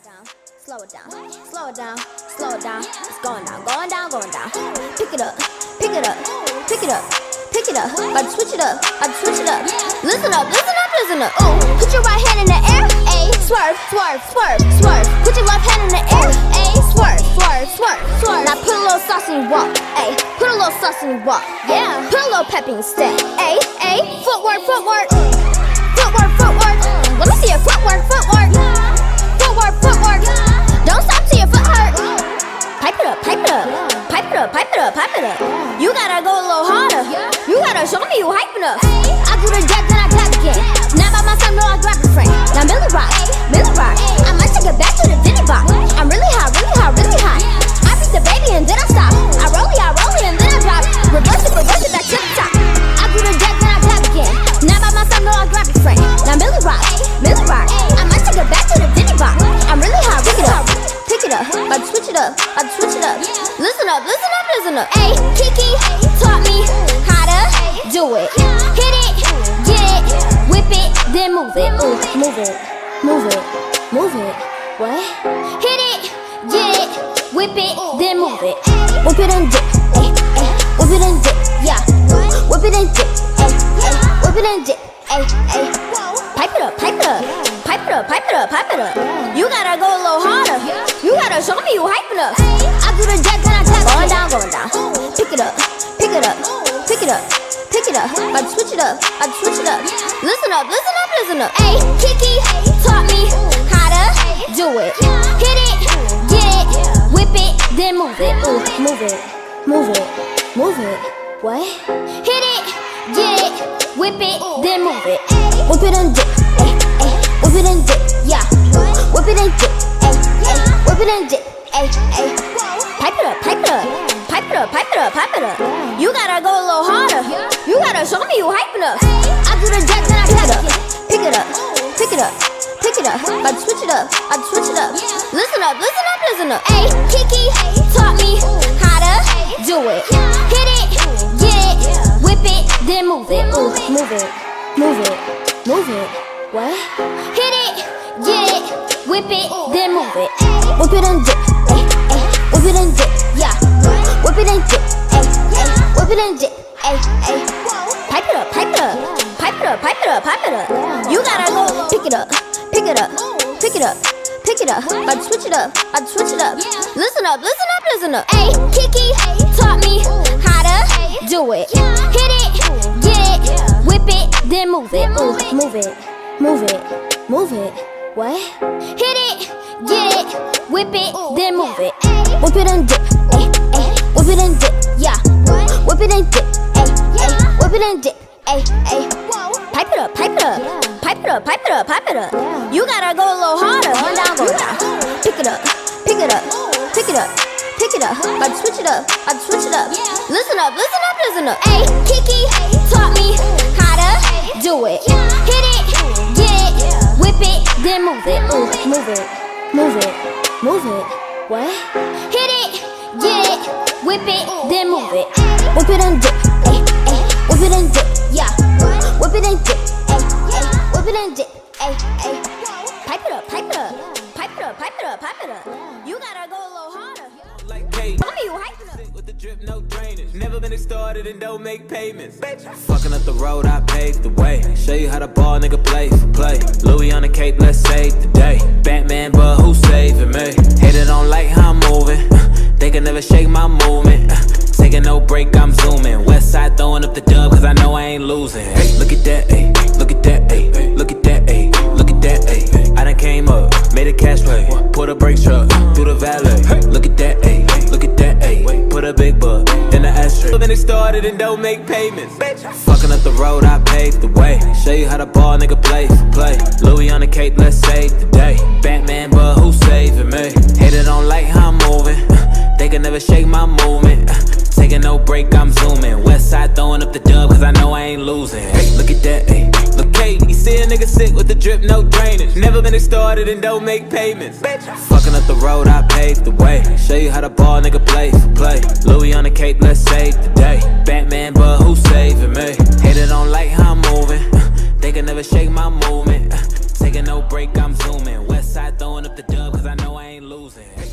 down, slow it down, slow it down, slow it down. It's going down, going down, going down. Pick it up, pick it up, pick it up, pick it up. About to switch it up, about to switch it up. Listen up, listen up, listen up. Ooh, put your right hand in the air, ayy. Swerve, swerve, swerve, swerve. Put your left hand in the air, ayy. Swerve, swerve, swerve, swerve. Now put a little sauce in your walk, ayy. Put a little sauce in your walk, yeah. Put a little pep in your step, ayy, ayy. Footwork, footwork, footwork, footwork. Let me see your footwork, footwork. Footwork, footwork. Don't stop till your foot hurt. Pipe it up, pipe it up, pipe it up, pipe it up, pipe it up. You gotta go a little harder. You gotta show me you hyping up. I do the jack, then I clap again. Now by myself, no, I grab a friend. Now Millie Rock, Millie Rock. I might take it back to the dinner box. I'm really hot, really hot, really hot. I beat the baby and then I stop. I roll it and then I drop. Reverse it back to the top. I do the jack, then I clap again. Now by myself, no, I grab a friend. Now Millie Rock, Millie Rock. I might take it back to the dinner box. I'm really hot, pick it up. Pick it up, about to switch it up, about to switch it up. Listen up, listen up, listen up. Ayy, Kiki taught me how to do it. Hit it, get it, whip it, then move it. Ooh, move it, move it, move it. What? Hit it, get it, whip it, then move it. Whip it and dip, ayy, ayy. Whip it and dip, yeah. Whip it and dip, ayy, ayy. Whip it and dip, ayy, ayy. Pipe it up, pipe it up, pipe it up, pipe it up, pipe it up. You gotta go a little harder. You gotta show me you hyping up. I do the jack, then I clap. Going down, going down. Pick it up, pick it up, pick it up, pick it up. About to switch it up, about to switch it up. Listen up, listen up, listen up. Ayy, Kiki taught me how to do it. Hit it, get it, whip it, then move it. Ooh, move it, move it, move it. What? Hit it, get it, whip it, then move it. Whip it and dip, ayy, ayy. Whip it and dip, yeah. Whip it and dip, ayy, ayy. Whip it and dip, ayy, ayy. Pipe it up, pipe it up, pipe it up, pipe it up, pipe it up. You gotta go a little harder. You gotta show me you hyping up. I do the jack, then I clap it. Pick it up, pick it up, pick it up. About to switch it up, about to switch it up. Listen up, listen up, listen up. Ayy, Kiki taught me how to do it. Hit it, get it, whip it, then move it. Ooh, move it, move it, move it. What? Hit it, get it, whip it, then move it. Whip it and dip, ayy, ayy. Whip it and dip, yeah. Whip it and dip, ayy, ayy. Whip it and dip, ayy, ayy. Pipe it up, pipe it up, pipe it up, pipe it up, pipe it up. You gotta go pick it up, pick it up, pick it up, pick it up. About to switch it up, about to switch it up. Listen up, listen up, listen up. Ayy, Kiki taught me how to do it. Hit it, get it, whip it, then move it. Ooh, move it. Move it, move it. What? Hit it, get it, whip it, then move it. Whip it and dip, ayy, ayy. Whip it and dip, yeah. Whip it and dip, ayy, ayy. Whip it and dip, ayy, ayy. Pipe it up, pipe it up, pipe it up, pipe it up, pipe it up. You gotta go a little harder. Going down, going down. Pick it up, pick it up, pick it up, pick it up. About to switch it up, about to switch it up. Listen up, listen up, listen up. Ayy, Kiki taught me how to do it. Hit it, get it, whip it, then move it. Ooh, move it, move it, move it. What? Hit it, get it, whip it, then move it. Whip it and dip, ayy, ayy. Whip it and dip, yeah. Whip it and dip, ayy, ayy. Whip it and dip, ayy, ayy. Pipe it up, pipe it up, pipe it up, pipe it up, pipe it up. You gotta go a little harder. Like Kate, Tell me you hyping up. with the drip, no drainage. Never been started and don't make payments. Fucking up the road, I paved the way. Show you how the ball, nigga, play for play. Louis on the cape, let's save the day. Batman, but who's saving me? Hater don't like how I'm moving. They can never shake my movement. Taking no break, I'm zooming. West side throwing up the dub, cause I know I ain't losing. Hey, look at that, ayy. Look at that, ayy. Look at that, ayy. Look at that, ayy. I done came up, made a cash play. Put a brake truck through the valet. Look at that, ayy. Look at that, ayy. Put a big buck in the ashtray. Then it started and don't make payments. Fucking up the road, I paved the way. Show you how the ball, nigga, play for play. Louis on the cape, let's save the day. Batman, but who's saving me? Hater don't like how I'm moving. They can never shake my movement. Taking no break, I'm zooming. West side throwing up the dub, cause I know I ain't losing. Hey, look at that, ayy. Look, Kate, you see a nigga sick with the drip, no drainage. Never been started and don't make payments. Fucking up the road, I paved the way. Show you how the ball, nigga, play for play. Louis on the cape, let's save the day. Batman, but who's saving me? Hater don't like how I'm moving. They can never shake my movement. Taking no break, I'm zooming. West West side throwing up the dub, cause I know I ain't losing.